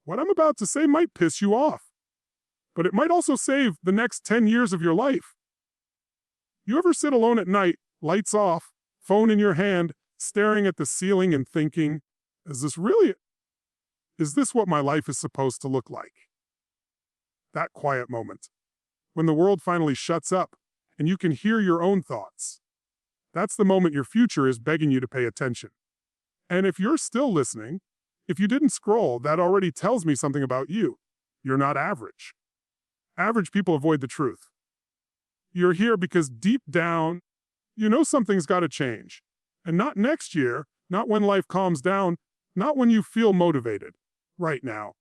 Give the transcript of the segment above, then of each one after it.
What I'm about to say might piss you off, but it might also save the next 10 years of your life. You ever sit alone at night, lights off, phone in your hand, staring at the ceiling and thinking, is this what my life is supposed to look like? That quiet moment, when the world finally shuts up and you can hear your own thoughts. That's the moment your future is begging you to pay attention. And if you're still listening, if you didn't scroll, that already tells me something about you. You're not average. Average people avoid the truth. You're here because deep down, you know something's got to change. And not next year, not when life calms down, not when you feel motivated. Right now.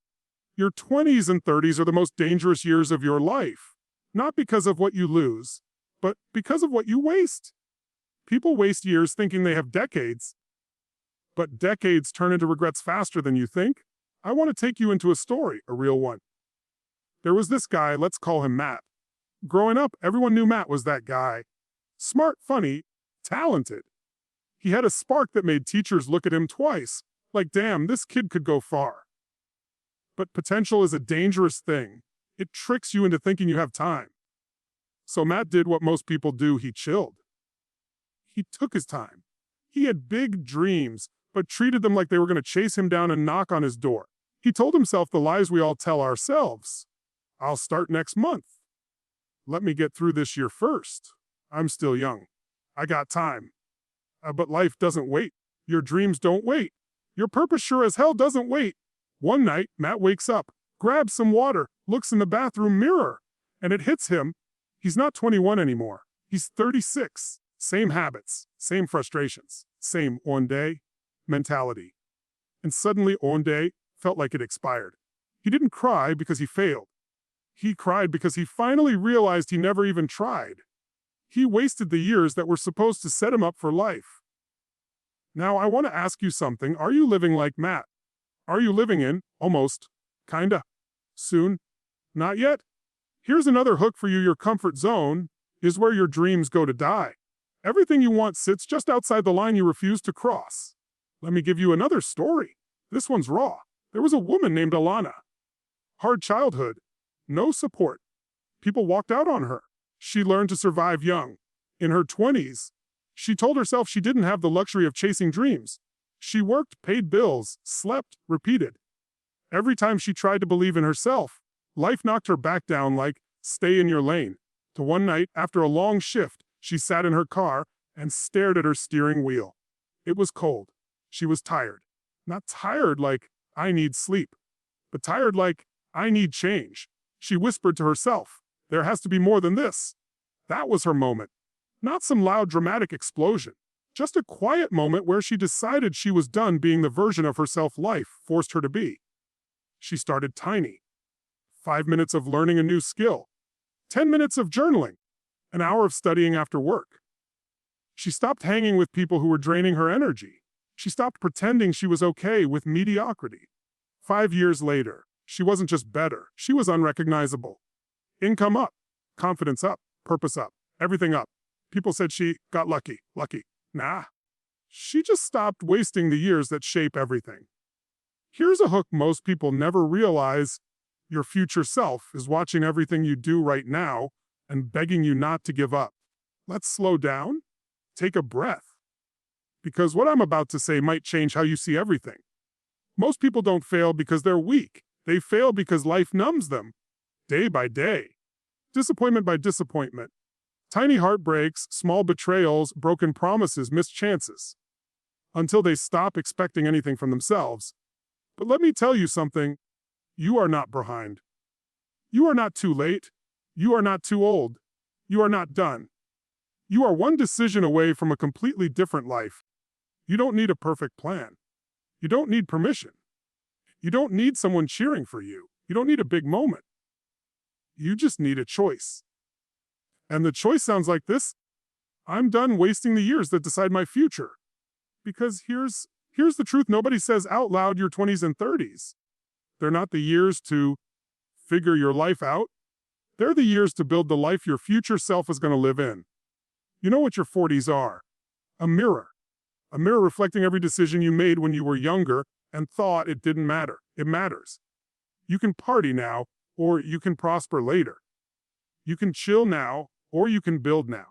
Your 20s and 30s are the most dangerous years of your life. Not because of what you lose, but because of what you waste. People waste years thinking they have decades, but decades turn into regrets faster than you think. I want to take you into a story, a real one. There was this guy, let's call him Matt. Growing up, everyone knew Matt was that guy. Smart, funny, talented. He had a spark that made teachers look at him twice, like, damn, this kid could go far. But potential is a dangerous thing. It tricks you into thinking you have time. So Matt did what most people do, he chilled. He took his time. He had big dreams, but treated them like they were going to chase him down and knock on his door. He told himself the lies we all tell ourselves. I'll start next month. Let me get through this year first. I'm still young. I got time. But life doesn't wait. Your dreams don't wait. Your purpose sure as hell doesn't wait. One night, Matt wakes up, grabs some water, looks in the bathroom mirror, and it hits him. He's not 21 anymore. He's 36. Same habits, same frustrations, same one day mentality. And suddenly one day felt like it expired. He didn't cry because he failed. He cried because he finally realized he never even tried. He wasted the years that were supposed to set him up for life. Now I want to ask you something. Are you living like Matt? Are you living in, almost, kinda, soon, not yet? Here's another hook for you. Your comfort zone is where your dreams go to die. Everything you want sits just outside the line you refuse to cross. Let me give you another story. This one's raw. There was a woman named Alana. Hard childhood. No support. People walked out on her. She learned to survive young. In her 20s, she told herself she didn't have the luxury of chasing dreams. She worked, paid bills, slept, repeated. Every time she tried to believe in herself, life knocked her back down like, stay in your lane. To one night, after a long shift, she sat in her car and stared at her steering wheel. It was cold. She was tired. Not tired like, I need sleep, but tired like, I need change. She whispered to herself, there has to be more than this. That was her moment. Not some loud dramatic explosion. Just a quiet moment where she decided she was done being the version of herself life forced her to be. She started tiny. 5 minutes of learning a new skill. 10 minutes of journaling. An hour of studying after work. She stopped hanging with people who were draining her energy. She stopped pretending she was okay with mediocrity. 5 years later, she wasn't just better, she was unrecognizable. Income up, confidence up, purpose up, everything up. People said she got lucky. Nah. She just stopped wasting the years that shape everything. Here's a hook most people never realize. Your future self is watching everything you do right now and begging you not to give up. Let's slow down. Take a breath. Because what I'm about to say might change how you see everything. Most people don't fail because they're weak. They fail because life numbs them. Day by day. Disappointment by disappointment. Tiny heartbreaks, small betrayals, broken promises, missed chances. Until they stop expecting anything from themselves. But let me tell you something. You are not behind. You are not too late. You are not too old. You are not done. You are one decision away from a completely different life. You don't need a perfect plan. You don't need permission. You don't need someone cheering for you. You don't need a big moment. You just need a choice. And the choice sounds like this. I'm done wasting the years that decide my future. Because here's the truth nobody says out loud. Your 20s and 30s. They're not the years to figure your life out. They're the years to build the life your future self is going to live in. You know what your 40s are? A mirror. A mirror reflecting every decision you made when you were younger and thought it didn't matter. It matters. You can party now, or you can prosper later. You can chill now, or you can build now.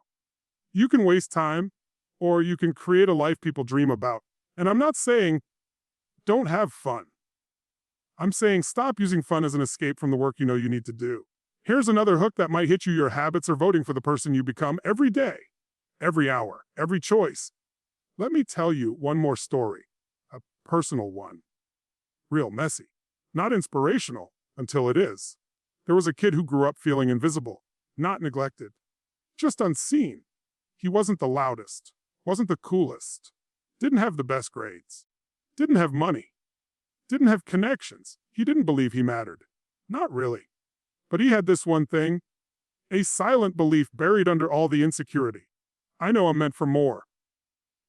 You can waste time, or you can create a life people dream about. And I'm not saying don't have fun. I'm saying stop using fun as an escape from the work you know you need to do. Here's another hook that might hit you: your habits are voting for the person you become every day, every hour, every choice. Let me tell you one more story, a personal one. Real messy. Not inspirational, until it is. There was a kid who grew up feeling invisible, not neglected, just unseen. He wasn't the loudest, wasn't the coolest, didn't have the best grades, didn't have money, didn't have connections. He didn't believe he mattered. Not really. But he had this one thing, a silent belief buried under all the insecurity. I know I'm meant for more.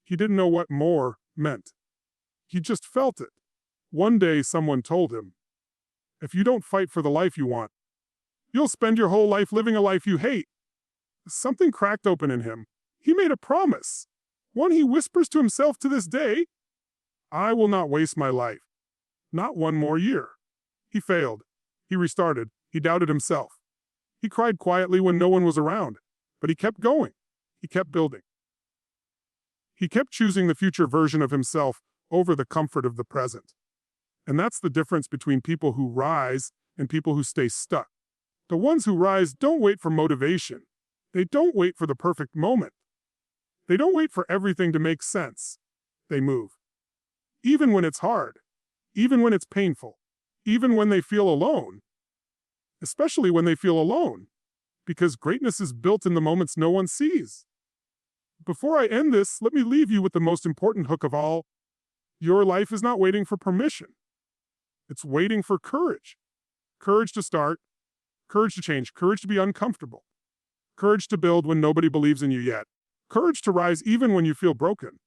He didn't know what more meant. He just felt it. One day someone told him, if you don't fight for the life you want, you'll spend your whole life living a life you hate. Something cracked open in him. He made a promise, one he whispers to himself to this day. I will not waste my life. Not one more year. He failed. He restarted. He doubted himself. He cried quietly when no one was around, but he kept going. He kept building. He kept choosing the future version of himself over the comfort of the present. And that's the difference between people who rise and people who stay stuck. The ones who rise don't wait for motivation. They don't wait for the perfect moment. They don't wait for everything to make sense. They move. Even when it's hard. Even when it's painful. Even when they feel alone. Especially when they feel alone. Because greatness is built in the moments no one sees. Before I end this, let me leave you with the most important hook of all. Your life is not waiting for permission. It's waiting for courage. Courage to start. Courage to change. Courage to be uncomfortable. Courage to build when nobody believes in you yet. Courage to rise even when you feel broken.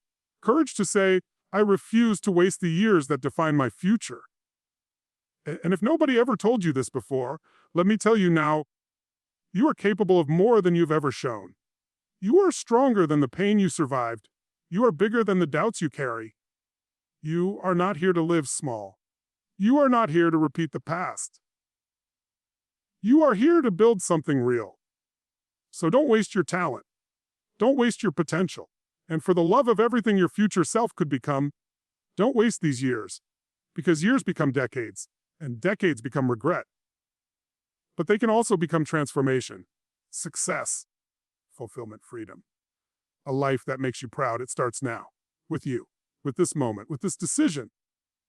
Courage to say, I refuse to waste the years that define my future. And if nobody ever told you this before, let me tell you now, you are capable of more than you've ever shown. You are stronger than the pain you survived. You are bigger than the doubts you carry. You are not here to live small. You are not here to repeat the past. You are here to build something real. So don't waste your talent. Don't waste your potential. And for the love of everything your future self could become, don't waste these years. Because years become decades, and decades become regret. But they can also become transformation, success, fulfillment, freedom. A life that makes you proud. It starts now, with you, with this moment, with this decision.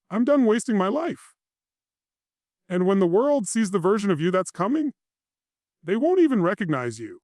I'm done wasting my life. And when the world sees the version of you that's coming, they won't even recognize you.